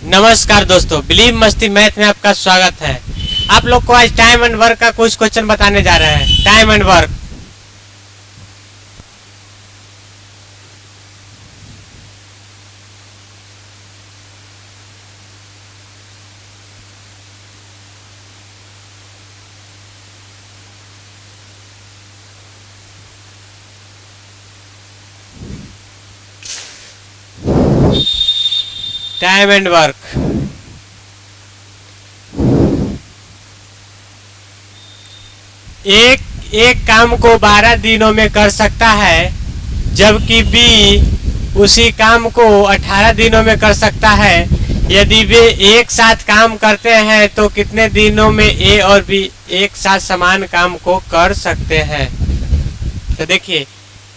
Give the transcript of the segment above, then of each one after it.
नमस्कार दोस्तों, बिलीव मस्ती मैथ में आपका स्वागत है। आप लोग को आज टाइम एंड वर्क का कुछ क्वेश्चन बताने जा रहे हैं। Time and work. Time and work. एक काम को 12 दिनों में कर सकता है, जबकि बी उसी काम को 18 दिनों में कर सकता है। यदि वे एक साथ काम करते हैं तो कितने दिनों में ए और बी एक साथ समान काम को कर सकते हैं? तो देखिए,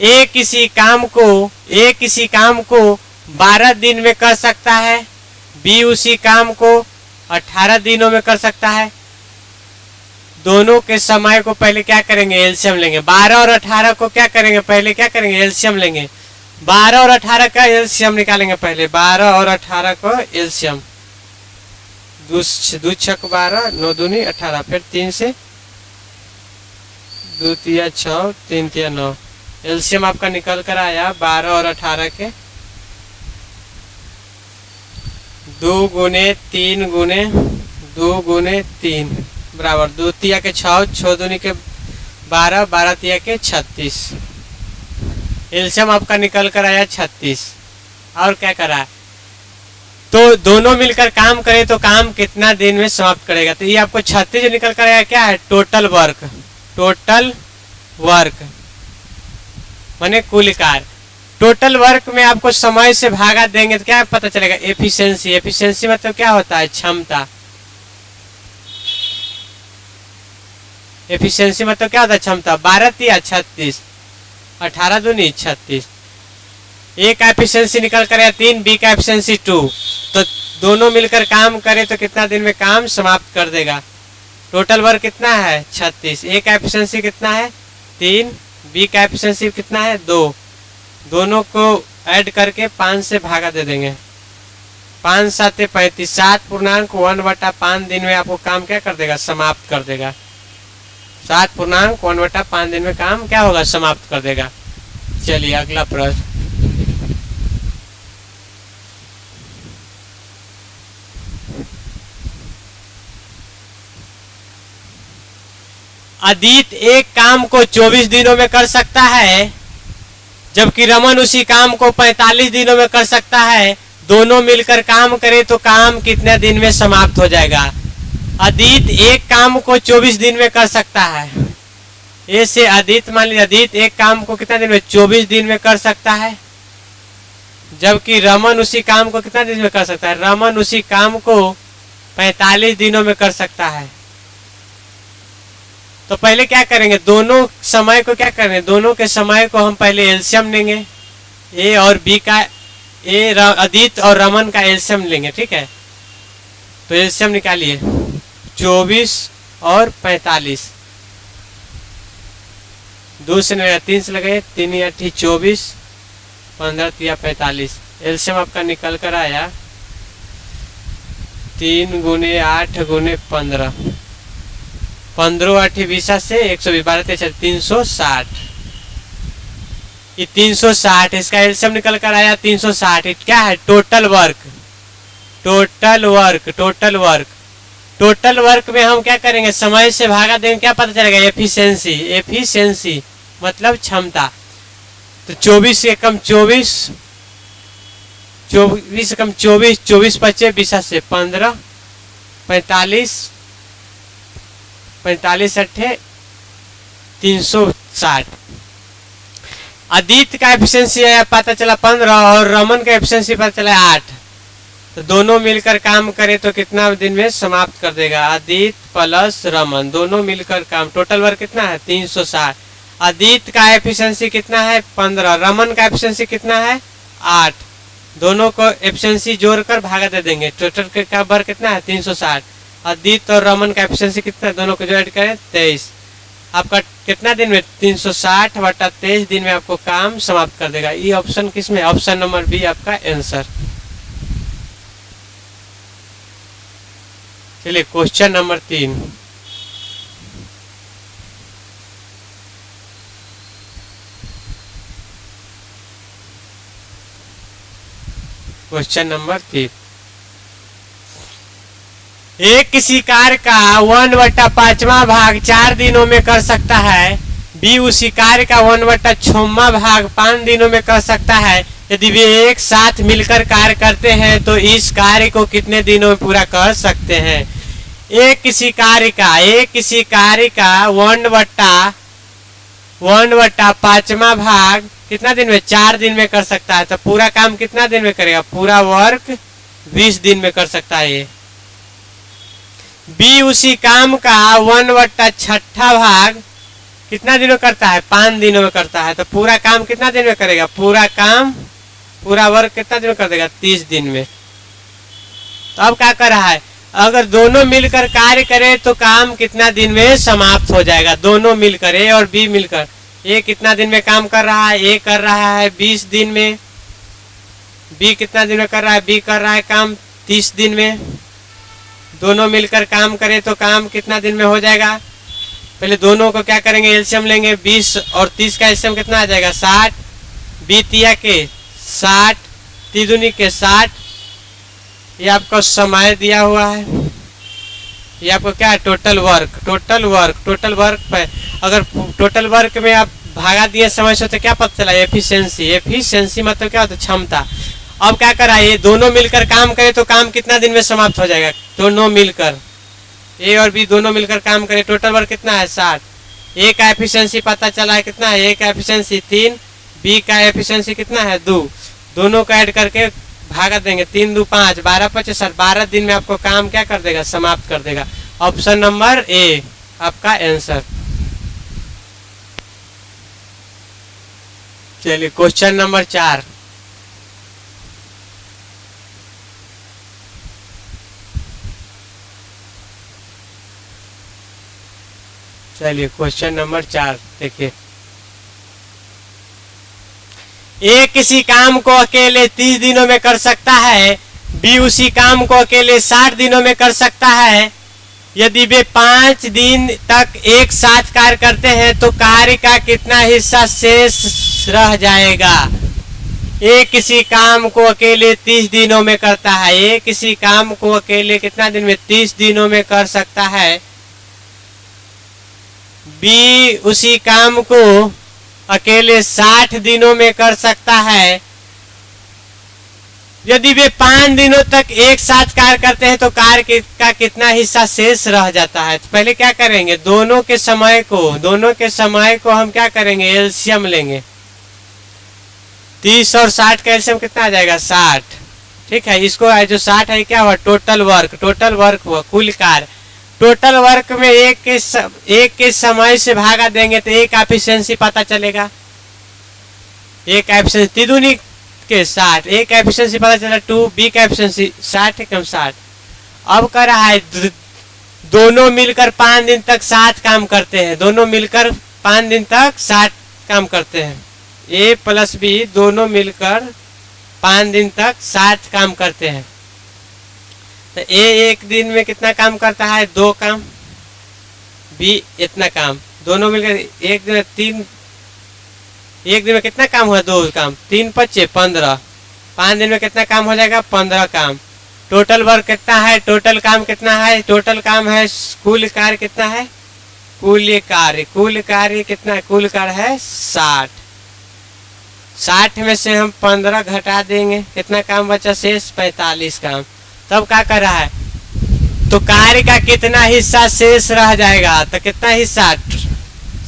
ए किसी काम को 12 दिन में कर सकता है, बी उसी काम को 18 दिनों में कर सकता है। दोनों के समय को पहले क्या करेंगे? एलसीएम लेंगे। 12 और 18 को क्या करेंगे? पहले क्या करेंगे? एलसीएम लेंगे। 12 और 18 का एलसीएम निकालेंगे। पहले 12 और 18 को एलसीएम, 2 छक 12, 9 दूनी 18, फिर 3 से 2 तिया 6, 3 तिया 9। एलसीएम आपका निकल कर आया 12 और 18 के 2 गुने 3 गुने 2 गुने 3 बराबर 2 तिया के 6, 6 दूनी के 12, 12 तिया के 36। एलसीएम आपका निकल कर आया 36। और क्या करा? तो दोनों मिलकर काम करे तो काम कितना दिन में समाप्त करेगा? तो ये आपको 36 जो निकल कर आया क्या है? Total work. टोटल वर्क माने कुल कार्य। टोटल वर्क में आपको समय से भागा देंगे तो क्या पता चलेगा? एफिशिएंसी। एफिशिएंसी मतलब क्या होता है? क्षमता। एफिशिएंसी मतलब क्या होता है? क्षमता। 12 तिया 36, 18 दूनी 36। ए का एफिशिएंसी निकल कर आया 3, बी का एफिशिएंसी 2। तो दोनों मिलकर काम करे तो कितना दिन में काम समाप्त कर देगा? टोटल वर्क कितना है? 36। ए का एफिशिएंसी कितना है? 3, बी का एफिशिएंसी कितना है? 2। दोनों को ऐड करके 5 से भागा दे देंगे। 5 7 35, 7.1/5 दिन में आपको काम क्या कर देगा? समाप्त कर देगा। 7.1/5 दिन में काम क्या होगा? समाप्त कर देगा। चलिए अगला प्रश्न। अदित एक काम को 24 दिनों में कर सकता है, जबकि रमन उसी काम को 45 दिनों में कर सकता है। दोनों मिलकर काम करे तो काम कितने दिन में समाप्त हो जाएगा? अदित एक काम को 24 दिन में कर सकता है। ए से अदित, मान लीजिए अदित एक काम को कितना दिन में? 24 दिन में कर सकता है, जबकि रमन उसी काम को कितना दिन में कर सकता है? रमन उसी काम को 45 दिनों में कर सकता है। तो पहले क्या करेंगे? दोनों समय को क्या करेंगे? दोनों के समय को हम पहले एलसीएम लेंगे। ए और बी का, अदित और रमन का एलसीएम लेंगे। ठीक है, तो एलसीएम निकालिए। 24 और 45, 2 से 3 से लगे, 3 या 24, 15 तिया 45। एलसीएम आपका निकल कर आया 3 गुने 8 गुने 15, 15 8 20 से 120, 12 360। ये 360, इसका एलसीएम निकल कर आया 360। क्या है? Total work. Total work. Total work. Total work में हम क्या करेंगे? समय से भागा देंगे। क्या पता चलेगा? एफिशिएंसी। एफिशिएंसी मतलब क्षमता। तो 24 से कम 24, 24 से कम 24, 24 25 20 से 15, 45, 45 8 360। अदित का एफिशिएंसी पता चला 15 और रमन का एफिशिएंसी पता चला 8। तो दोनों मिलकर काम करे तो कितना दिन में समाप्त कर देगा? अदित प्लस रमन दोनों मिलकर काम। टोटल वर्क कितना है? 360। अदित का एफिशिएंसी कितना है? 15। रमन का एफिशिएंसी कितना है? 8। दोनों को एफिशिएंसी जोड़कर भागा दे देंगे। टोटल का वर्क कितना है? 360। अदित और रमन का एफिशिएंसी कितना है? दोनों को जो ऐड करें 23। आपका कितना दिन में? 360/23 दिन में आपको काम समाप्त कर देगा। ये ऑप्शन किस में? ऑप्शन नंबर बी आपका आंसर। चलिए क्वेश्चन नंबर 3। क्वेश्चन नंबर 3, एक किसी कार्य का 1/5वां भाग 4 दिनों में कर सकता है, बी उसी कार्य का 1/6वां भाग 5 दिनों में कर सकता है। यदि वे एक साथ मिलकर कार्य करते हैं तो इस कार्य को कितने दिनों में पूरा कर सकते हैं। एक किसी कार्य का 1/5वां भाग कितना दिन में, 4 दिन में कर सकता है। तो पूरा काम कितना दिन में करेगा, पूरा वर्क 20 दिन में कर सकता है ये। बी उसी काम का 1/6 भाग कितना दिनों करता है, 5 दिनों में करता है। तो पूरा काम कितना दिन में करेगा, पूरा वर्क कितना दिन में कर देगा, 30 दिन में। तो अब क्या कर रहा है, अगर दोनों मिलकर कार्य करे तो काम कितना दिन में समाप्त हो जाएगा। दोनों मिलकर, ए और बी मिलकर, ए कितना दिन में काम कर रहा है, ए कर रहा है 20 दिन में। बी कितना दिन में कर रहा है, बी कर रहा है काम 30 दिन में। दोनों मिलकर काम करे तो काम कितना दिन में हो जाएगा। पहले दोनों को क्या करेंगे, एलसीएम लेंगे। 20 और 30 का एलसीएम कितना आ जाएगा, 60। 20 तिया के 60, 3 दूनी के 60। ये आपको समय दिया हुआ है। ये आपको क्या है, टोटल वर्क पे अगर टोटल वर्क में आप भागा दिए समय से तो क्या पता चला, एफिशिएंसी मतलब क्या होता है, क्षमता। अब क्या करा, ये दोनों मिलकर काम करे तो काम कितना दिन में समाप्त हो जाएगा। दोनों मिलकर, ए और बी दोनों मिलकर काम करे, टोटल वर्क कितना है 60। ए का एफिशिएंसी पता चला है कितना है, ए का एफिशिएंसी 3, बी का एफिशिएंसी कितना है 2। दोनों का ऐड करके भागा देंगे, 3 2 5, 12 25, 12 दिन में आपको काम क्या कर देगा, समाप्त कर देगा। ऑप्शन नंबर ए आपका आंसर। चलिए क्वेश्चन नंबर 4, चलिए क्वेश्चन नंबर 4 देखिए। ए किसी काम को अकेले 30 दिनों में कर सकता है, बी उसी काम को अकेले 60 दिनों में कर सकता है। यदि वे 5 दिन तक एक साथ कार्य करते हैं तो कार्य का कितना हिस्सा शेष रह जाएगा। ए किसी काम को अकेले 30 दिनों में करता है, ए किसी काम को अकेले कितना दिन में, 30 दिनों में कर सकता है। बी उसी काम को अकेले 60 दिनों में कर सकता है। यदि वे 5 दिनों तक एक साथ कार्य करते हैं तो कार्य का कितना हिस्सा शेष रह जाता है। तो पहले क्या करेंगे, दोनों के समय को हम क्या करेंगे, एलसीएम लेंगे। 30 और 60 का एलसीएम कितना आ जाएगा, 60। ठीक है, इसको जो 60 है क्या हुआ, टोटल वर्क हुआ, कुल कार्य। टोटल वर्क में एक के समय से भागा देंगे तो एक एफिशिएंसी पता चलेगा। एक एफिशिएंसी दूनी के 60, एक एफिशिएंसी पता चला 2, बी का एफिशिएंसी 60 कम 60। अब कर रहा है दोनों मिलकर 5 दिन तक 60 काम करते हैं। दोनों मिलकर 5 दिन तक 60 काम करते हैं। ए प्लस बी दोनों मिलकर 5 दिन तक 60 काम करते हैं। तो ए एक दिन में कितना काम करता है, 2 काम। बी इतना काम, दोनों मिलकर एक दिन में कितना काम हुआ, 2 काम। 3 25 15, 5 दिन में कितना काम हो जाएगा, 15 काम। टोटल वर्क कितना है, टोटल काम कितना है, टोटल काम है, कुल कार्य कितना है, कुल कार्य कितना है, कुल कार्य है 60। 60 में से हम 15 घटा देंगे, कितना काम बचा शेष, 45 काम। तब क्या कर रहा है, तो कार्य का कितना हिस्सा शेष रह जाएगा, तो कितना हिस्सा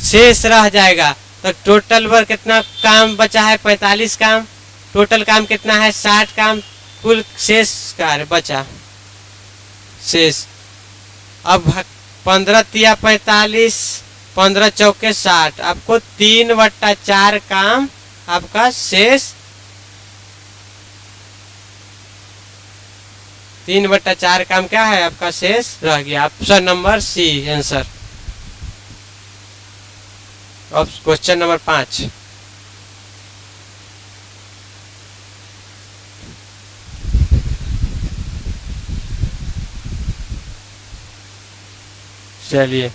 शेष रह जाएगा। तो टोटल वर्क कितना काम बचा है, 45 काम। टोटल काम कितना है, 60 काम। कुल शेष कार्य बचा शेष। अब 15 तिया 45, 15 चौके 60, आपको 3/4 काम आपका शेष, 3/4 काम क्या है आपका शेष रह गया। Option number C answer. Question number 5, चलिए,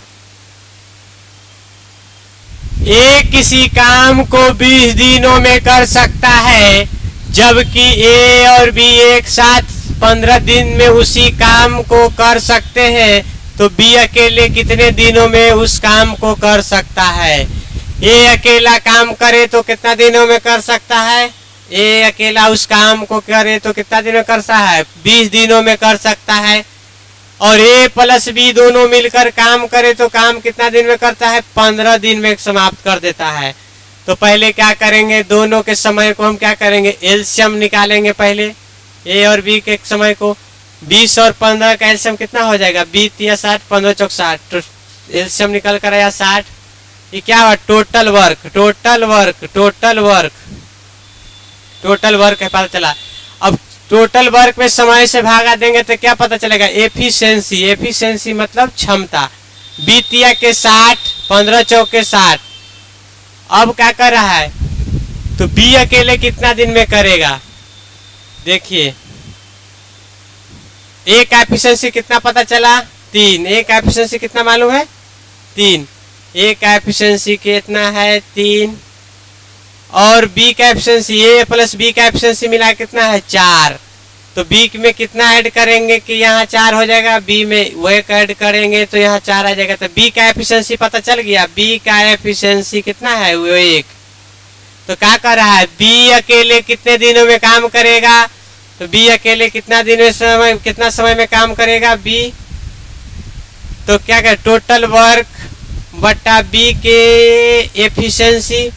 ए किसी काम को 20 दिनों में कर सकता है, जबकि ए और बी एक साथ 15 दिन में उसी काम को कर सकते हैं, तो बी अकेले कितने दिनों में उस काम को कर सकता है? ए अकेला काम करे तो कितना दिनों में कर सकता है? ए अकेला उस काम को करे तो कितना दिन में कर सकता है? 20 दिनों में कर सकता है। और ए प्लस बी दोनों मिलकर काम करे तो काम कितना दिन में करता है? 15 दिन में समाप्त कर देता है। तो पहले क्या करेंगे, दोनों के समय को हम क्या करेंगे, एलसीएम निकालेंगे। पहले ए और बी के समय को 20 और 15 का एलसीएम कितना हो जाएगा? 20 या 60, 15 चौक 60, तो एलसीएम निकल कर आया 60। ये क्या हुआ? Total work, total work, total work, total work है पता चला। अब टोटल वर्क में समय से भागा देंगे तो क्या पता चलेगा? एफिशिएंसी, एफिशिएंसी मतलब क्षमता। 20 के 60, 15 चौक के 60। अब क्या कर रहा है? तो बी अकेले कितना दिन में करेगा? देखिए, ए का एफिशिएंसी कितना पता चला? 3। ए का एफिशिएंसी कितना मालूम है? 3। ए का एफिशिएंसी कितना है? 3। और बी का एफिशिएंसी, ए प्लस बी का एफिशिएंसी मिला कितना है? 4। तो बी में कितना ऐड करेंगे कि यहाँ 4 हो जाएगा, बी में वो एक ऐड करेंगे तो यहाँ 4 आ जाएगा। तो बी का एफिशिएंसी पता चल गया। बी का एफिशिएंसी कितना है? वो 1। तो क्या कर रहा है? बी अकेले कितने दिनों में काम करेगा? तो बी अकेले कितना समय में काम करेगा बी? तो क्या कर, टोटल वर्क बटा बी के एफिशिएंसी,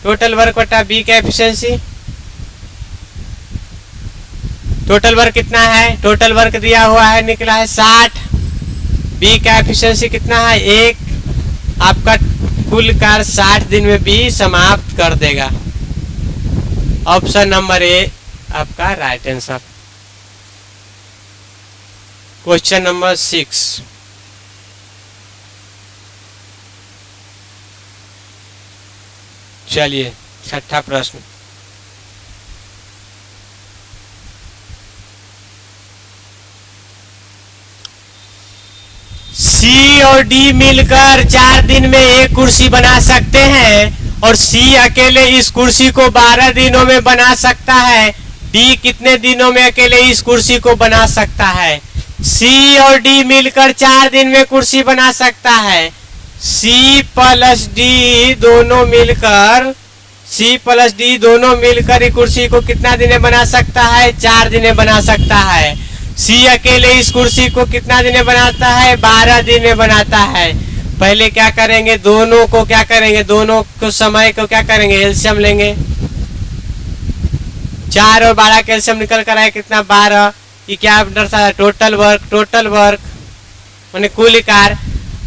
टोटल वर्क बटा बी का एफिशिएंसी। टोटल वर्क कितना है? टोटल वर्क दिया हुआ है, निकला है 60। बी का एफिशिएंसी कितना है? 1। आपका कुल कार्य 60 दिन में बी समाप्त कर देगा। ऑप्शन नंबर ए आपका राइट आंसर। Question number 6। चलिए, छठा प्रश्न। सी और डी मिलकर 4 दिन में एक कुर्सी बना सकते हैं और सी अकेले इस कुर्सी को 12 दिनों में बना सकता है। डी कितने दिनों में अकेले इस कुर्सी को बना सकता है? सी और डी मिलकर 4 दिन में कुर्सी बना सकता है। सी प्लस डी दोनों मिलकर, सी प्लस डी दोनों मिलकर इस कुर्सी को कितना दिन में बना सकता है? 4 दिन में बना सकता है। सी अकेले इस कुर्सी को कितना दिन में बनाता है? 12 दिन में बनाता है। पहले क्या करेंगे, दोनों को क्या करेंगे, दोनों को समय को क्या करेंगे, एलसीएम लेंगे। 4 और 12 का एलसीएम निकल कर आए कितना? 12। ये क्या दर्शाता है? टोटल वर्क, टोटल वर्क माने कुल कार्य।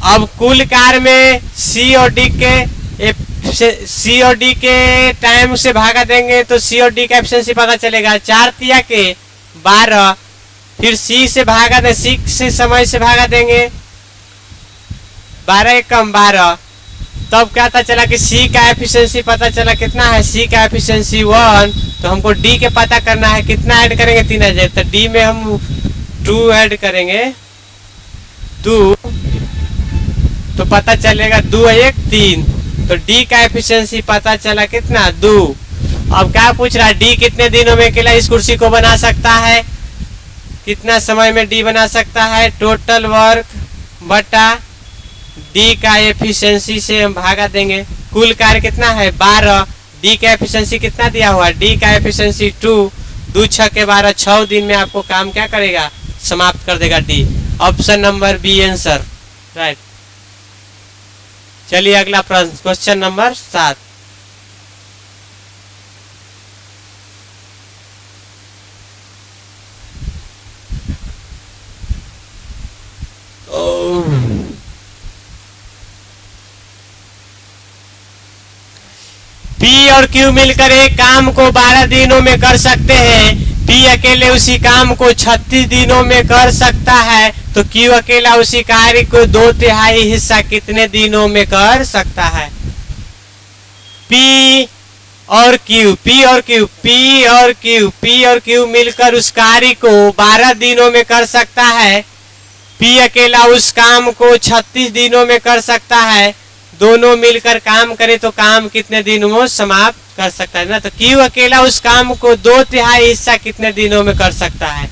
अब कुल कार्य में सी और डी के टाइम से भागा देंगे तो सी और डी का एफिशिएंसी पता चलेगा। 4 तिया के 12, फिर सी से भागा दे, सी से समय से भागा देंगे, 12 कम 12। तब क्या पता चला कि सी का एफिशिएंसी पता चला कितना है? सी का एफिशिएंसी 1। तो हमको डी के पता करना है, कितना ऐड करेंगे? 3 आ जाए। तो डी में हम 2 ऐड करेंगे, 2, तो पता चलेगा 2 1 3। तो डी का एफिशिएंसी पता चला कितना? 2। अब क्या पूछ रहा है? डी कितने दिनों में अकेला इस कुर्सी को बना सकता है? कितना समय में डी बना सकता है? टोटल वर्क बटा डी का एफिशिएंसी से हम भागा देंगे। कुल कार्य कितना है? 12। डी का एफिशिएंसी कितना दिया हुआ? डी का एफिशिएंसी 2। 2 6 के 12, 6 दिन में आपको काम क्या करेगा? समाप्त कर देगा D. Option number B answer right. चलिए अगला प्रश्न, क्वेश्चन नंबर 7। पी और क्यू मिलकर एक काम को 12 दिनों में कर सकते हैं। पी अकेले उसी काम को 36 दिनों में कर सकता है, तो क्यू अकेला उसी कार्य को 2/3 हिस्सा कितने दिनों में कर सकता है? पी और क्यू, पी और क्यू, पी और क्यू, पी और क्यू मिलकर उस कार्य को 12 दिनों में कर सकता है। बी अकेला उस काम को 36 दिनों में कर सकता है, दोनों मिलकर काम करे तो काम कितने दिनों में समाप्त कर सकता है ना। तो क्यू अकेला उस काम को 2/3 हिस्सा कितने दिनों में कर सकता है।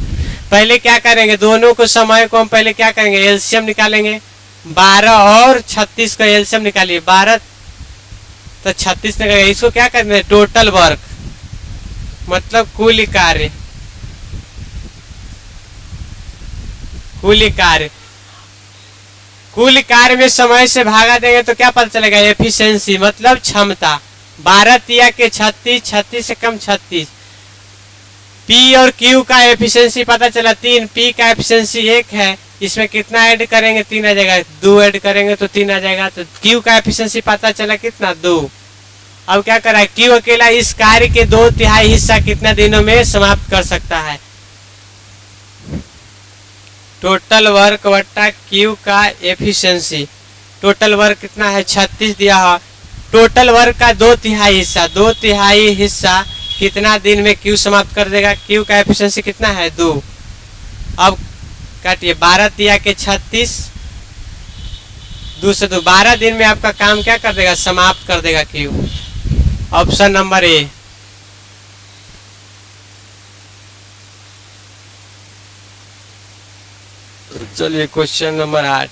पहले क्या करेंगे, दोनों को समय को हम पहले क्या करेंगे, एलसीएम निकालेंगे। 12 और 36 का एलसीएम निकालिए, 12 तो 36 निकालेंगे। इसको क्या करना है, टोटल वर्क मतलब कुल कार्य, कुल कार्य, कुल कार्य में समय से भागा देंगे तो क्या पता चलेगा, एफिशिएंसी मतलब क्षमता। 12 तिया के 36, 36 से कम 36। पी और क्यू का एफिशिएंसी पता चला 3, पी का एफिशिएंसी 1 है, इसमें कितना ऐड करेंगे, 3 आ जाएगा, 2 ऐड करेंगे तो 3 आ जाएगा। तो क्यू का एफिशिएंसी पता चला कितना, 2। अब क्या कर रहा है, क्यू अकेला इस कार्य के 2/3 हिस्सा कितना दिनों में समाप्त कर सकता है। टोटल वर्क बट्टा क्यू का एफिशिएंसी, टोटल वर्क कितना है 36 दिया है, टोटल वर्क का 2/3 हिस्सा, 2/3 हिस्सा कितना दिन में क्यू समाप्त कर देगा। क्यू का एफिशिएंसी कितना है 2। अब काटिए, 12 तिया के 36, 2 से 2, 12 दिन में आपका काम क्या कर देगा, समाप्त कर देगा क्यू। Option number A. चलिए क्वेश्चन नंबर 8।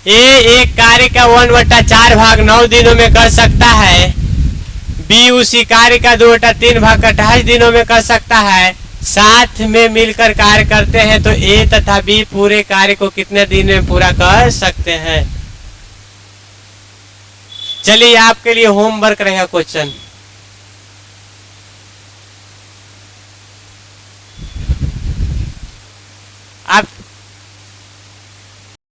ए एक कार्य का 1/4 भाग 9 दिनों में कर सकता है, बी उसी कार्य का 2/3 भाग 28 दिनों में कर सकता है, साथ में मिलकर कार्य करते हैं तो ए तथा बी पूरे कार्य को कितने दिन में पूरा कर सकते हैं। चलिए आपके लिए होमवर्क रहेगा क्वेश्चन।